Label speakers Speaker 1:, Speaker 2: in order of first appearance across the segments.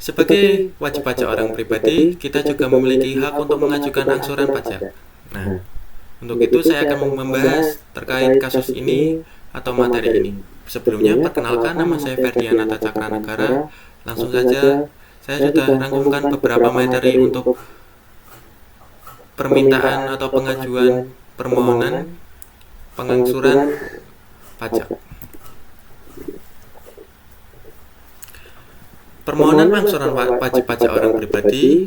Speaker 1: Sebagai wajib pajak orang pribadi, kita juga memiliki hak untuk mengajukan angsuran pajak. Nah, untuk itu saya akan membahas terkait kasus ini atau materi ini. Sebelumnya, perkenalkan, nama saya Ferdianata Cakranegara. Langsung saja, saya sudah rangkumkan beberapa materi untuk permintaan atau pengajuan permohonan pengangsuran pajak. Permohonan pengangsuran wajib pajak orang pribadi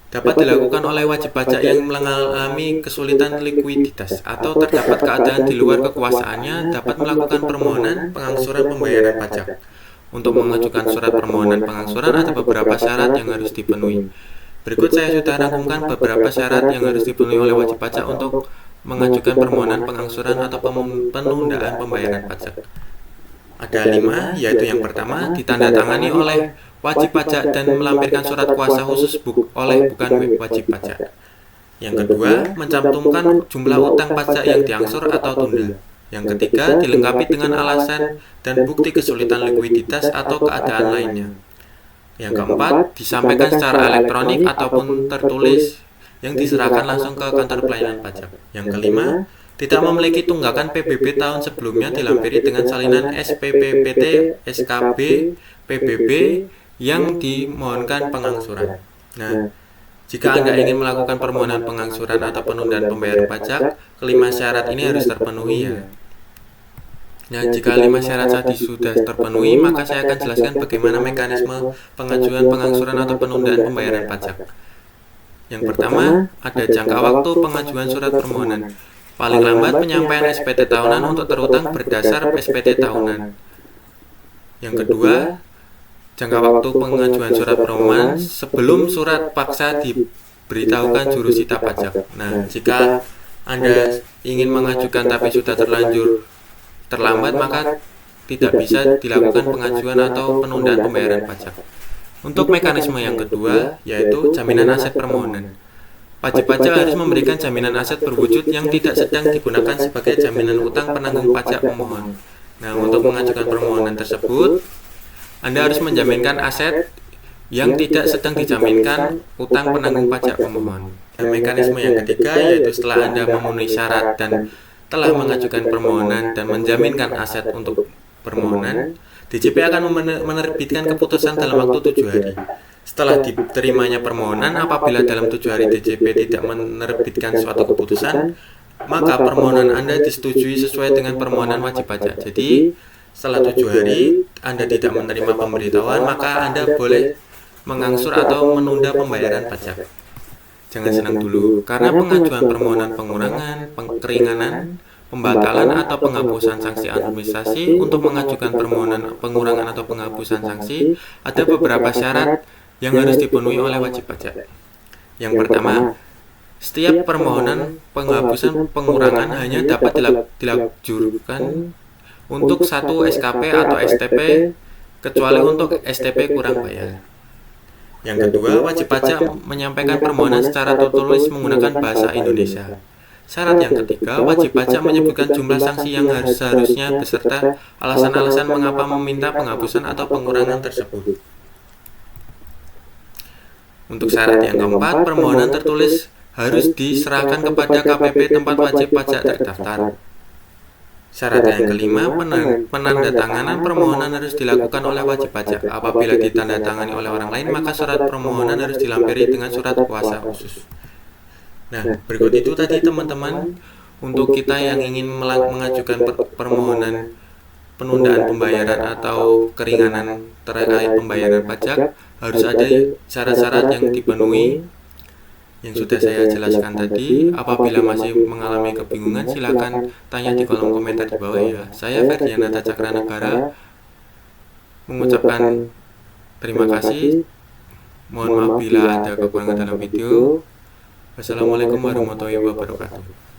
Speaker 1: dapat dilakukan oleh wajib pajak yang mengalami kesulitan likuiditas atau terdapat keadaan di luar kekuasaannya dapat melakukan permohonan pengangsuran pembayaran pajak. Untuk mengajukan surat permohonan pengangsuran ada beberapa syarat yang harus dipenuhi. Berikut saya sudah rangkumkan beberapa syarat yang harus dipenuhi oleh wajib pajak untuk mengajukan permohonan pengangsuran atau penundaan pembayaran pajak. Ada 5, yaitu yang pertama, ditandatangani oleh wajib pajak dan melampirkan surat kuasa khusus oleh bukan wajib pajak. Yang kedua, mencantumkan jumlah utang pajak yang diangsur atau tunda. Yang ketiga, dilengkapi dengan alasan dan bukti kesulitan likuiditas atau keadaan lainnya. Yang keempat, disampaikan secara elektronik ataupun tertulis yang diserahkan langsung ke kantor pelayanan pajak. Yang kelima, tidak memiliki tunggakan PBB tahun sebelumnya dilampiri dengan salinan SPPPT, SKB, PBB yang dimohonkan pengangsuran. Nah, jika Anda ingin melakukan permohonan pengangsuran atau penundaan pembayaran pajak, kelima syarat ini harus terpenuhi ya. Nah, jika 5 syarat tadi sudah terpenuhi, maka saya akan jelaskan bagaimana mekanisme pengajuan pengangsuran atau penundaan pembayaran pajak. Yang pertama, ada jangka waktu pengajuan surat permohonan. Paling lambat penyampaian SPT tahunan untuk terutang berdasar SPT tahunan. Yang kedua, jangka waktu pengajuan surat permohonan sebelum surat paksa diberitahukan jurusita pajak. Nah, jika Anda ingin mengajukan tapi sudah terlambat, maka tidak bisa dilakukan pengajuan atau penundaan pembayaran pajak. Untuk mekanisme yang kedua, yaitu jaminan aset permohonan. Wajib pajak harus memberikan jaminan aset berwujud yang tidak sedang digunakan sebagai jaminan utang penanggung pajak pemohon. Nah, untuk mengajukan permohonan tersebut, Anda harus menjaminkan aset yang tidak sedang dijaminkan utang penanggung pajak pemohon. Dan mekanisme yang ketiga, yaitu setelah Anda memenuhi syarat dan telah mengajukan permohonan dan menjaminkan aset untuk permohonan, DJP akan menerbitkan keputusan dalam waktu 7 hari. Setelah diterimanya permohonan, apabila dalam 7 hari DJP tidak menerbitkan suatu keputusan, maka permohonan Anda disetujui sesuai dengan permohonan wajib pajak. Jadi, setelah 7 hari Anda tidak menerima pemberitahuan, maka Anda boleh mengangsur atau menunda pembayaran pajak. Jangan senang dulu, karena pengajuan permohonan pengurangan, keringanan, pembatalan atau penghapusan sanksi administrasi. Untuk mengajukan permohonan pengurangan atau penghapusan sanksi, ada beberapa syarat yang harus dipenuhi oleh wajib pajak. Yang pertama, setiap permohonan penghapusan pengurangan hanya dapat dilajukan untuk satu SKP atau STP, kecuali untuk STP kurang bayar. Yang kedua, wajib pajak menyampaikan permohonan secara tertulis menggunakan bahasa Indonesia. Syarat yang ketiga, wajib pajak menyebutkan jumlah sanksi yang seharusnya beserta alasan-alasan mengapa meminta penghapusan atau pengurangan tersebut. Untuk syarat yang keempat, permohonan tertulis harus diserahkan kepada KPP tempat wajib pajak terdaftar. Syarat yang kelima, penandatanganan permohonan harus dilakukan oleh wajib pajak. Apabila ditandatangani oleh orang lain, maka surat permohonan harus dilampiri dengan surat kuasa khusus. Nah, berikut itu tadi teman-teman, untuk kita yang ingin mengajukan permohonan penundaan pembayaran atau keringanan terkait pembayaran pajak, harus ada syarat-syarat yang dipenuhi yang sudah saya jelaskan tadi. Apabila masih mengalami kebingungan, silakan tanya di kolom komentar di bawah ya. Saya Ferdianata Cakranegara mengucapkan terima kasih. Mohon maaf bila ada kekurangan dalam video. Wassalamualaikum warahmatullahi wabarakatuh.